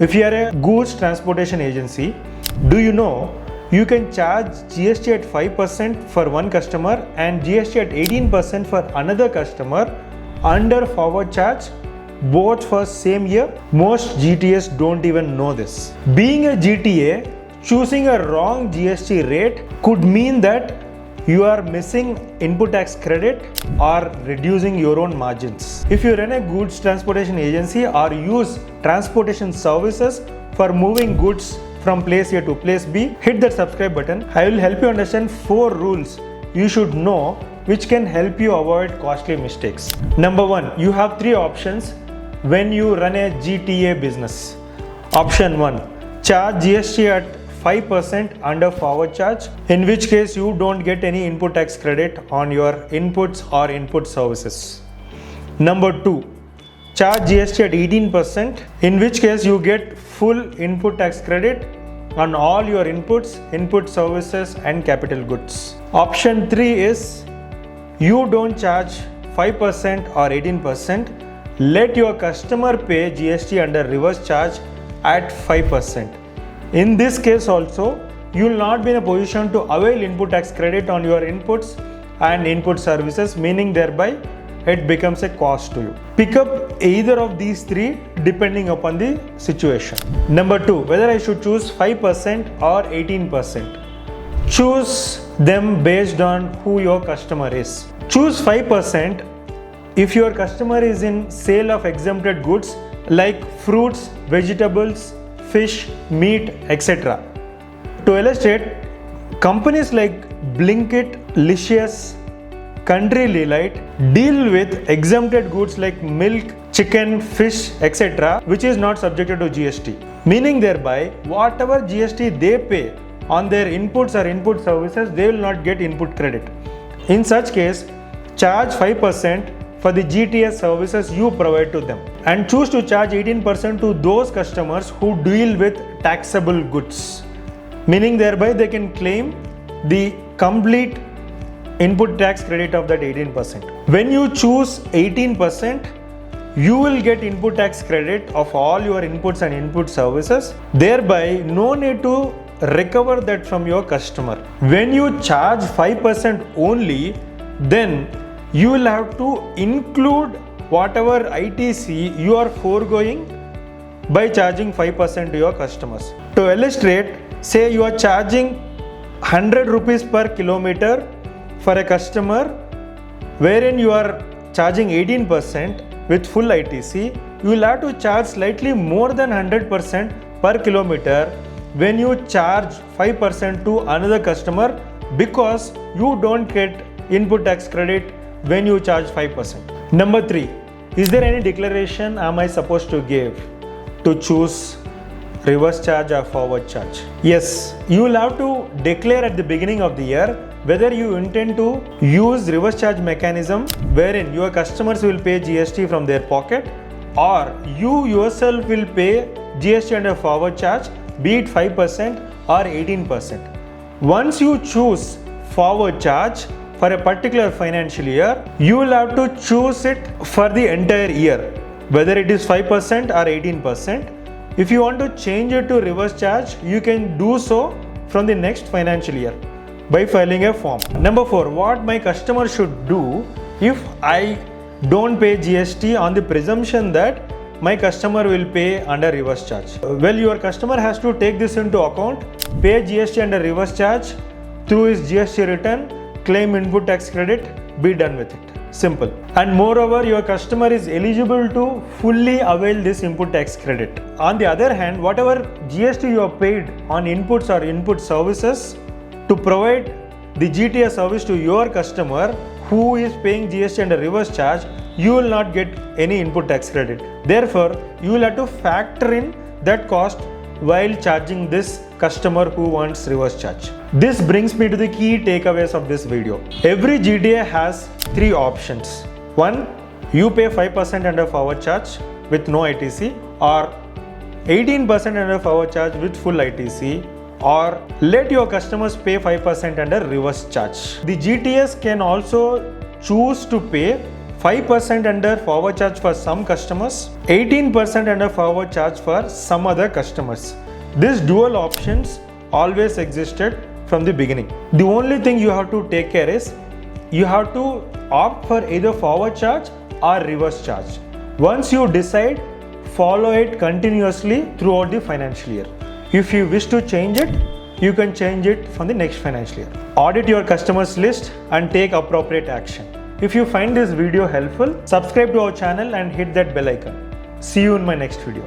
If you are a goods transportation agency, do you know you can charge GST at 5% for one customer and GST at 18% for another customer under forward charge, both for same year? Most GTAs don't even know this. Being a GTA, choosing a wrong GST rate could mean that you are missing input tax credit or reducing your own margins. If you run a goods transportation agency or use transportation services for moving goods from place A to place B, hit that subscribe button. I will help you understand 4 rules you should know which can help you avoid costly mistakes. Number 1, you have 3 options when you run a GTA business. Option 1, charge GST at 5% under forward charge, in which case you don't get any input tax credit on your inputs or input services. Number 2, charge GST at 18%, in which case you get full input tax credit on all your inputs, input services and capital goods. Option 3 is you don't charge 5% or 18%, let your customer pay GST under reverse charge at 5%. In this case also, you will not be in a position to avail input tax credit on your inputs and input services, meaning thereby it becomes a cost to you. Pick up either of these 3 depending upon the situation. Number 2, whether I should choose 5% or 18%. Choose them based on who your customer is. Choose 5% if your customer is in sale of exempted goods like fruits, vegetables, fish, meat, etc. To illustrate, companies like Blinkit, Licious, Country Delight deal with exempted goods like milk, chicken, fish, etc., which is not subjected to GST. Meaning thereby, whatever GST they pay on their inputs or input services, they will not get input credit. In such case, charge 5% for the GTS services you provide to them and choose to charge 18% to those customers who deal with taxable goods, meaning thereby they can claim the complete input tax credit of that 18%. When you choose 18%, you will get input tax credit of all your inputs and input services, thereby no need to recover that from your customer. When you charge 5% only, then you will have to include whatever ITC you are foregoing by charging 5% to your customers. To illustrate, say you are charging 100 rupees per kilometer for a customer, wherein you are charging 18% with full ITC, you will have to charge slightly more than 100% per kilometer when you charge 5% to another customer, because you don't get input tax credit when you charge 5%. Number 3, is there any declaration am I supposed to give to choose reverse charge or forward charge? Yes, you will have to declare at the beginning of the year whether you intend to use reverse charge mechanism wherein your customers will pay GST from their pocket, or you yourself will pay GST under forward charge, be it 5% or 18%. Once you choose forward charge for a particular financial year, you will have to choose it for the entire year, whether it is 5% or 18%. If you want to change it to reverse charge, you can do so from the next financial year by filing a form. Number 4, what my customer should do if I don't pay GST on the presumption that my customer will pay under reverse charge. Well, your customer has to take this into account, pay GST under reverse charge through his GST return, claim input tax credit, be done with it. Simple. And moreover, your customer is eligible to fully avail this input tax credit. On the other hand, whatever GST you have paid on inputs or input services to provide the GTA service to your customer who is paying GST under reverse charge, you will not get any input tax credit. Therefore, you will have to factor in that cost while charging this customer who wants reverse charge. This brings me to the key takeaways of this video. Every GTA has 3 options. 1, you pay 5% under forward charge with no ITC, or 18% under forward charge with full ITC, or let your customers pay 5% under reverse charge. The GTS can also choose to pay 5% under forward charge for some customers, 18% under forward charge for some other customers. This dual options always existed from the beginning. The only thing you have to take care is you have to opt for either forward charge or reverse charge. Once you decide, follow it continuously throughout the financial year. If you wish to change it, you can change it from the next financial year. Audit your customers list and take appropriate action. If you find this video helpful, subscribe to our channel and hit that bell icon. See you in my next video.